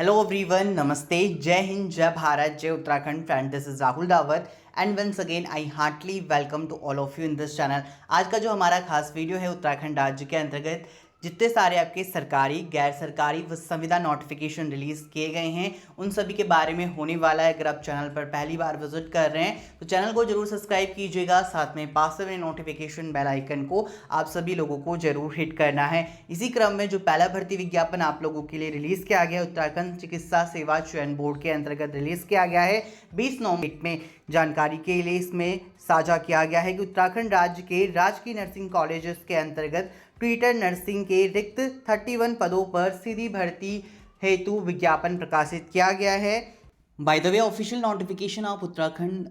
Hello everyone, नमस्ते, जय हिंद, जय भारत, जय Uttarakhand. Friend, this is Rahul Rawat and once again I heartly welcome to all of you in this channel. आज का जो हमारा खास वीडियो है, उत्तराखंड राज्य के अंतर्गत जितने सारे आपके सरकारी, गैर सरकारी व संविदा नोटिफिकेशन रिलीज किए गए हैं, उन सभी के बारे में होने वाला है। अगर आप चैनल पर पहली बार विजिट कर रहे हैं तो चैनल को जरूर सब्सक्राइब कीजिएगा, साथ में पास में नोटिफिकेशन बेल आइकन को आप सभी लोगों को जरूर हिट करना है। इसी क्रम में जो पहला भर्ती विज्ञापन आप लोगों के लिए रिलीज किया गया है, उत्तराखंड चिकित्सा सेवा चयन बोर्ड के अंतर्गत रिलीज किया गया है 20 नवंबर में। जानकारी के लिए इसमें साझा किया गया है कि उत्तराखंड राज्य के राजकीय नर्सिंग कॉलेजेस के अंतर्गत ट्विटर नर्सिंग के रिक्त 31 पदों पर सीधी भर्ती हेतु विज्ञापन प्रकाशित किया गया है। By the way, official notification आप उत्तराखंड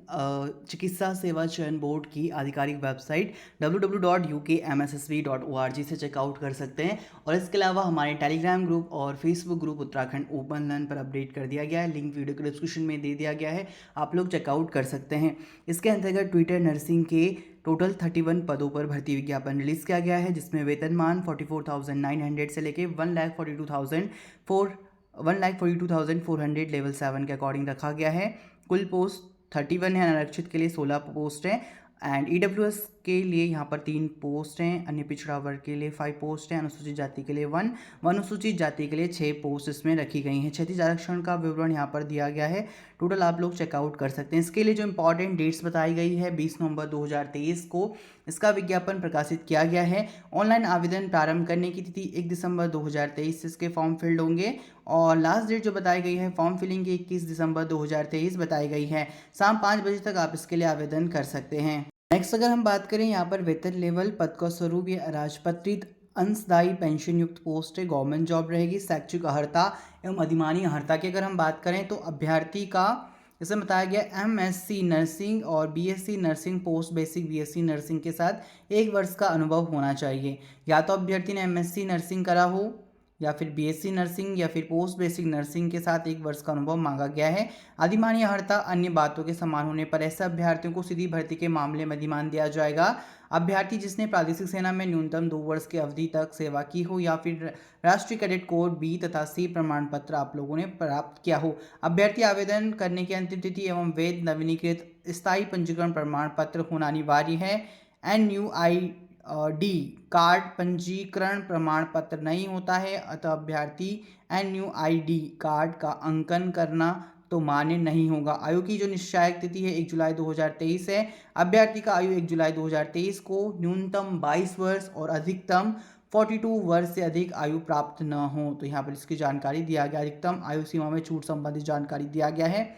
चिकित्सा सेवा चयन बोर्ड की आधिकारिक वेबसाइट www.ukmssv.org से चेकआउट कर सकते हैं। और इसके अलावा हमारे टेलीग्राम ग्रुप और Facebook group Uttarakhand open learn पर अपडेट कर दिया गया है। लिंक वीडियो के डिस्क्रिप्शन में दे दिया गया है, आप लोग चेकआउट कर सकते हैं। इसके अंतर्गत ट्विटर नर्सिंग के टोटल 31 पदों पर भर्ती विज्ञापन रिलीज किया गया है, जिसमें वेतनमान 44,900 से लेके 1,42,400 लेवल 7 के अकॉर्डिंग रखा गया है। कुल पोस्ट 31 है, अनारक्षित के लिए 16 पोस्ट हैं एंड ईडब्ल्यूएस के लिए यहाँ पर 3 पोस्ट हैं, अन्य पिछड़ा वर्ग के लिए 5 पोस्ट हैं, अनुसूचित जाति के लिए 1, अनुसूचित जाति के लिए 6 पोस्ट इसमें रखी गई हैं। क्षैतिज आरक्षण का विवरण यहाँ पर दिया गया है, टोटल आप लोग चेकआउट कर सकते हैं। इसके लिए जो इंपॉर्टेंट डेट्स बताई गई है, 20 नवंबर 2023 को इसका विज्ञापन प्रकाशित किया गया है। ऑनलाइन आवेदन प्रारंभ करने की तिथि 1 दिसंबर 2023 से इसके फॉर्म फिल्ड होंगे और लास्ट डेट जो बताई गई है फॉर्म फिलिंग की 21 दिसंबर 2023 बताई गई है। शाम 5 बजे तक आप इसके लिए आवेदन कर सकते हैं। नेक्स्ट अगर हम बात करें, यहाँ पर वेतन लेवल पद का स्वरूप ये अराजपत्रित अंशदायी पेंशन युक्त पोस्ट है, गवर्नमेंट जॉब रहेगी। शैक्षिक अर्हता एवं अधिमानी अर्हता की अगर हम बात करें तो अभ्यर्थी का जैसे बताया गया एमएससी नर्सिंग और BSc nursing post basic BSc nursing के साथ 1 वर्ष का अनुभव होना चाहिए। या तो अभ्यर्थी ने एमएससी नर्सिंग करा हो या फिर बीएससी नर्सिंग या फिर पोस्ट बेसिक नर्सिंग के साथ 1 वर्ष का अनुभव मांगा गया है। अधिमानी अर्हता अन्य बातों के समान होने पर ऐसे अभ्यर्थियों को सीधी भर्ती के मामले में अधिमान दिया जाएगा। अभ्यर्थी जिसने प्रादेशिक सेना में न्यूनतम 2 वर्ष की अवधि तक सेवा की हो या फिर राष्ट्रीय कैडेट कोर बी तथा सी प्रमाण पत्र आप लोगों ने प्राप्त किया हो। अभ्यर्थी आवेदन करने की अंतिम तिथि एवं वैध नवीनीकृत स्थायी पंजीकरण प्रमाण पत्र होना अनिवार्य है। NUID कार्ड पंजीकरण प्रमाण पत्र नहीं होता है, अतः अभ्यर्थी NUID कार्ड का अंकन करना तो मान्य नहीं होगा। आयु की जो निश्चायक तिथि है 1 जुलाई 2023 है। अभ्यर्थी का आयु 1 जुलाई 2023 को न्यूनतम 22 वर्ष और अधिकतम 42 वर्ष से अधिक आयु प्राप्त न हो। तो यहाँ पर इसकी जानकारी दिया गया, अधिकतम आयु सीमा में छूट संबंधित जानकारी दिया गया है।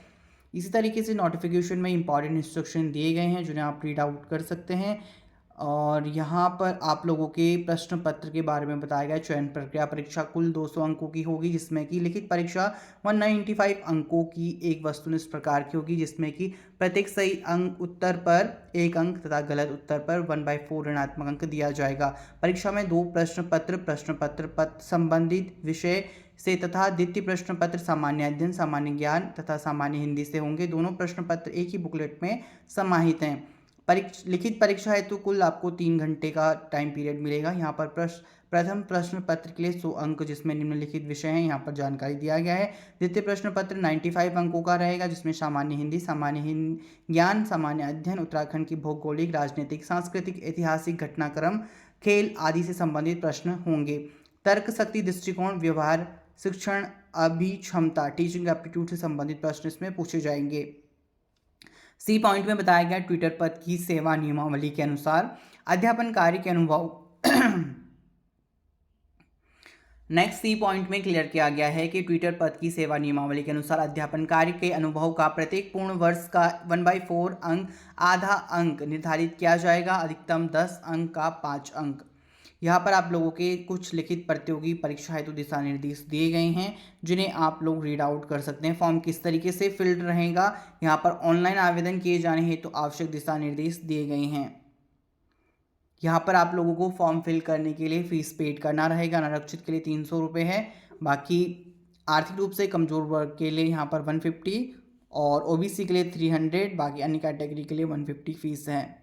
इसी तरीके से नोटिफिकेशन में इंपॉर्टेंट इंस्ट्रक्शन दिए गए हैं जिन्हें आप रीड आउट कर सकते हैं। और यहाँ पर आप लोगों के प्रश्न पत्र के बारे में बताया गया। चयन प्रक्रिया परीक्षा कुल 200 अंकों की होगी, जिसमें कि लिखित परीक्षा 195 अंकों की एक वस्तुनिष्ठ प्रकार की होगी, जिसमें कि प्रत्येक सही अंक उत्तर पर 1 अंक तथा गलत उत्तर पर 1/4 ऋणात्मक अंक दिया जाएगा। परीक्षा में 2 प्रश्न पत्र संबंधित विषय से तथा द्वितीय प्रश्न पत्र सामान्य अध्ययन, सामान्य ज्ञान तथा सामान्य हिंदी से होंगे। दोनों प्रश्न पत्र एक ही बुकलेट में समाहित हैं। लिखित परीक्षा हेतु कुल आपको 3 घंटे का टाइम पीरियड मिलेगा। यहाँ पर प्रथम प्रश्न पत्र के लिए 100 अंक, जिसमें निम्नलिखित विषय हैं, यहाँ पर जानकारी दिया गया है। द्वितीय प्रश्न पत्र 95 अंकों का रहेगा, जिसमें सामान्य हिंदी, सामान्य ज्ञान, सामान्य अध्ययन, उत्तराखंड की भौगोलिक, राजनीतिक, सांस्कृतिक, ऐतिहासिक घटनाक्रम, खेल आदि से संबंधित प्रश्न होंगे। तर्क शक्ति, दृष्टिकोण, व्यवहार, शिक्षण अभिक्षमता, टीचिंग एप्टीट्यूड से संबंधित प्रश्न इसमें पूछे जाएंगे। सी पॉइंट में बताया गया ट्विटर पद की सेवा नियमावली के अनुसार अध्यापन कार्य के अनुभव नेक्स्ट सी पॉइंट में क्लियर किया गया है कि ट्विटर पद की सेवा नियमावली के अनुसार अध्यापन कार्य के अनुभव का प्रत्येक पूर्ण वर्ष का 1/4 अंक आधा अंक निर्धारित किया जाएगा। अधिकतम 10 अंक का 5 अंक। यहाँ पर आप लोगों के कुछ लिखित प्रतियोगी परीक्षा हेतु दिशा निर्देश दिए गए हैं, जिन्हें आप लोग रीड आउट कर सकते हैं। फॉर्म किस तरीके से फिल्ड रहेगा, यहाँ पर ऑनलाइन आवेदन किए जाने हेतु तो आवश्यक दिशा निर्देश दिए गए हैं। यहाँ पर आप लोगों को फॉर्म फिल करने के लिए फीस पेड करना रहेगा। अनारक्षित के लिए 300 रुपये है, बाकी आर्थिक रूप से कमजोर वर्ग के लिए यहाँ पर 150 और ओबीसी के लिए 300, बाकी अन्य कैटेगरी के लिए 150 फीस है।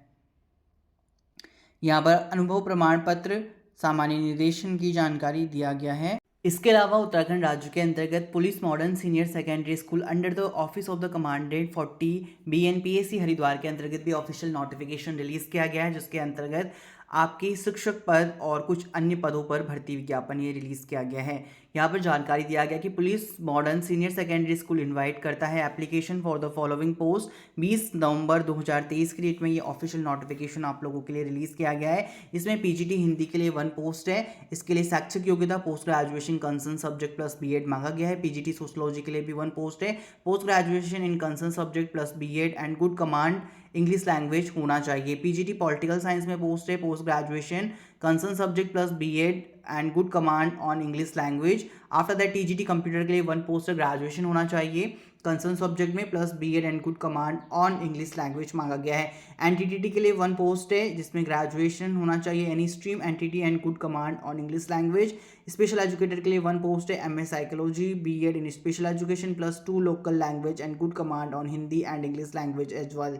यहाँ पर अनुभव प्रमाण पत्र, सामान्य निर्देशन की जानकारी दिया गया है। इसके अलावा उत्तराखंड राज्य के अंतर्गत police modern senior secondary school under the office of the commandant 40 BNPAC Haridwar के अंतर्गत भी ऑफिशियल नोटिफिकेशन रिलीज किया गया है, जिसके अंतर्गत आपकी शिक्षक पद और कुछ अन्य पदों पर भर्ती विज्ञापन ये रिलीज किया गया है। यहाँ पर जानकारी दिया गया कि police modern senior secondary school invite करता है application for the following post. 20 नवंबर 2023 की डेट में ये ऑफिशियल नोटिफिकेशन आप लोगों के लिए रिलीज किया गया है। इसमें PGT हिंदी के लिए 1 पोस्ट है। इसके लिए शैक्षिक योग्यता post graduation concern subject plus B.Ed मांगा गया है। PGT सोशोलॉजी के लिए भी 1 पोस्ट है। Post graduation in concern subject plus B.Ed and good command English language होना चाहिए। PGT पॉलिटिकल साइंस में पोस्ट है। Post graduation concern subject plus B.Ed and good command on English language. After that TGT computer के लिए 1 post graduation होना चाहिए concern subject में plus B.Ed and good command on English language मांगा गया है। NTTT के लिए 1 पोस्ट है जिसमें ग्रेजुएशन होना चाहिए any stream NTT and good command on English language. Special educator के लिए 1 पोस्ट है MA psychology B.Ed in special education plus 2 local language and good command on Hindi and English language as well.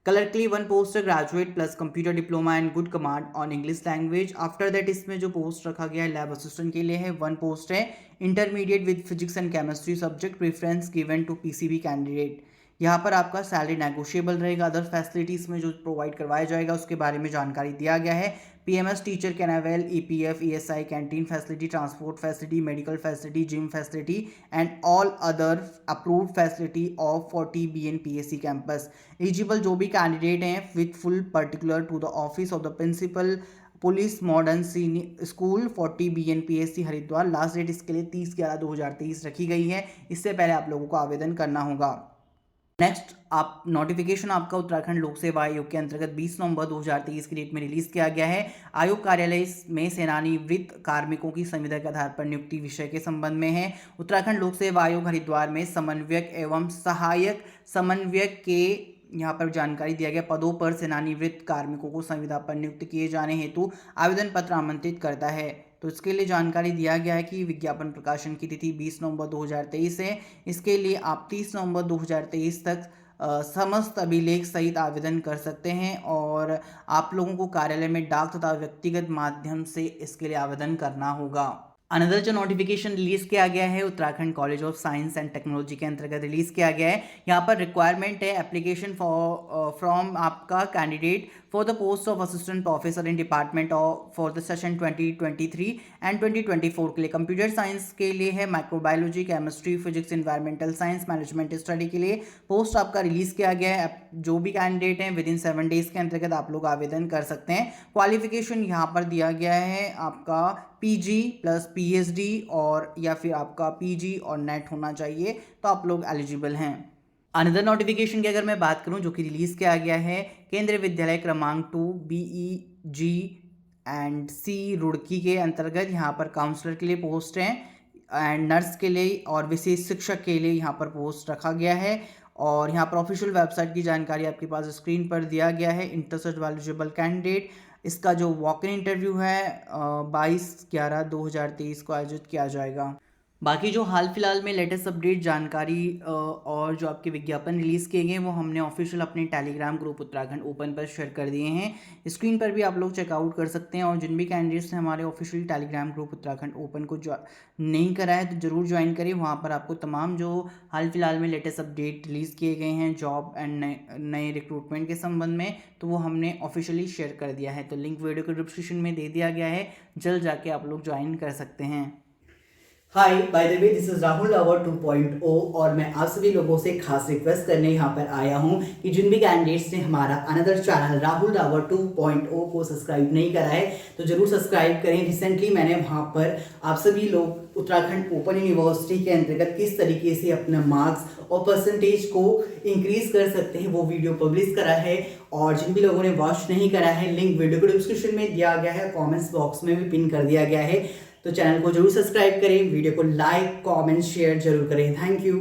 Colour के लिए 1 post graduate plus computer diploma and good command on English language. After that इसमें जो post रखा गया है lab assistant के लिए है 1 पोस्ट है intermediate with physics and chemistry subject preference given to PCB candidate. यहाँ पर आपका सैलरी नेगोशिएबल रहेगा। अदर फैसिलिटीज़ में जो प्रोवाइड करवाया जाएगा उसके बारे में जानकारी दिया गया है। PMS teacher can avail EPF ESI canteen facility transport facility medical facility gym facility and all other approved facility of 40 BNPAC campus. Eligible जो भी कैंडिडेट हैं with full particular to the office of the principal police modern senior school 40 BNPAC Haridwar. Last date इसके लिए 30/11/2023 रखी गई है। इससे पहले आप लोगों को आवेदन करना होगा। नेक्स्ट आप नोटिफिकेशन आपका उत्तराखंड लोक सेवा आयोग के अंतर्गत 20 नवंबर 2023 की डेट में रिलीज किया गया है। आयोग कार्यालय में सेनानिवृत्त कार्मिकों की संविदा के आधार पर नियुक्ति विषय के संबंध में है। उत्तराखंड लोक सेवा आयोग हरिद्वार में समन्वयक एवं सहायक समन्वयक के यहाँ पर जानकारी दिया गया पदों पर सेनानिवृत्त कार्मिकों को संविदा पर नियुक्त किए जाने हेतु आवेदन पत्र आमंत्रित करता है। तो इसके लिए जानकारी दिया गया है कि विज्ञापन प्रकाशन की तिथि 20 नवंबर 2023 है। इसके लिए आप 30 नवंबर 2023 तक समस्त अभिलेख सहित आवेदन कर सकते हैं और आप लोगों को कार्यालय में डाक तथा व्यक्तिगत माध्यम से इसके लिए आवेदन करना होगा। अनदर जो नोटिफिकेशन रिलीज किया गया है Uttarakhand college of science and technology के अंतर्गत रिलीज किया गया है। यहाँ पर रिक्वायरमेंट है एप्लीकेशन फ्रॉम आपका candidate for the post of assistant professor in department of for the session 2023 and 2024 के लिए। कंप्यूटर साइंस के लिए है microbiology chemistry physics environmental science management study के लिए पोस्ट आपका रिलीज किया गया है। जो भी कैंडिडेट हैं विद इन 7 डेज के अंतर्गत आप लोग आवेदन कर सकते हैं। क्वालिफिकेशन यहाँ पर दिया गया है आपका PG प्लस PhD और या फिर आपका PG और नेट होना चाहिए तो आप लोग एलिजिबल हैं। अनदर नोटिफिकेशन की अगर मैं बात करूं जो कि रिलीज किया गया है केंद्रीय विद्यालय क्रमांक 2 BEG एंड C रुड़की के अंतर्गत यहाँ पर काउंसलर के लिए पोस्ट हैं एंड नर्स के लिए और विशेष शिक्षक के लिए यहाँ पर पोस्ट रखा गया है। और यहाँ पर ऑफिशियल वेबसाइट की जानकारी आपके पास स्क्रीन पर दिया गया है। इंटरेस्टेड एलिजिबल कैंडिडेट इसका जो वॉक इन इंटरव्यू है 22/11/2023 को आयोजित किया जाएगा। बाकी जो हाल फिलहाल में लेटेस्ट अपडेट जानकारी और जो आपके विज्ञापन रिलीज़ किए गए वो हमने ऑफिशियल अपने टेलीग्राम ग्रुप उत्तराखंड ओपन पर शेयर कर दिए हैं। स्क्रीन पर भी आप लोग चेकआउट कर सकते हैं और जिन भी कैंडिडेट्स ने हमारे official Telegram group Uttarakhand open को जो नहीं करा है तो ज़रूर ज्वाइन करें। वहाँ पर आपको तमाम जो हाल फिलहाल में लेटेस्ट अपडेट रिलीज़ किए गए हैं जॉब एंड नए रिक्रूटमेंट के संबंध में तो वो हमने ऑफिशियली शेयर कर दिया है। तो लिंक वीडियो के डिस्क्रिप्शन में दे दिया गया है, जल्द जाके आप लोग ज्वाइन कर सकते हैं। Hi by the way this is Rahul Rawat 2.0 और मैं आप सभी लोगों से खास रिक्वेस्ट करने यहाँ पर आया हूँ कि जिन भी कैंडिडेट्स ने हमारा अनदर चैनल राहुल रावत 2.0 को सब्सक्राइब नहीं करा है तो जरूर सब्सक्राइब करें। रिसेंटली मैंने वहाँ पर आप सभी लोग उत्तराखंड ओपन यूनिवर्सिटी के अंतर्गत किस तरीके से अपना मार्क्स और परसेंटेज को इंक्रीज कर सकते हैं वो वीडियो पब्लिश करा है। और जिन भी लोगों ने वॉच नहीं करा है लिंक वीडियो को डिस्क्रिप्शन में दिया गया है, कॉमेंट्स बॉक्स में भी पिन कर दिया गया है। तो चैनल को जरूर सब्सक्राइब करें, वीडियो को लाइक कमेंट शेयर जरूर करें। Thank you.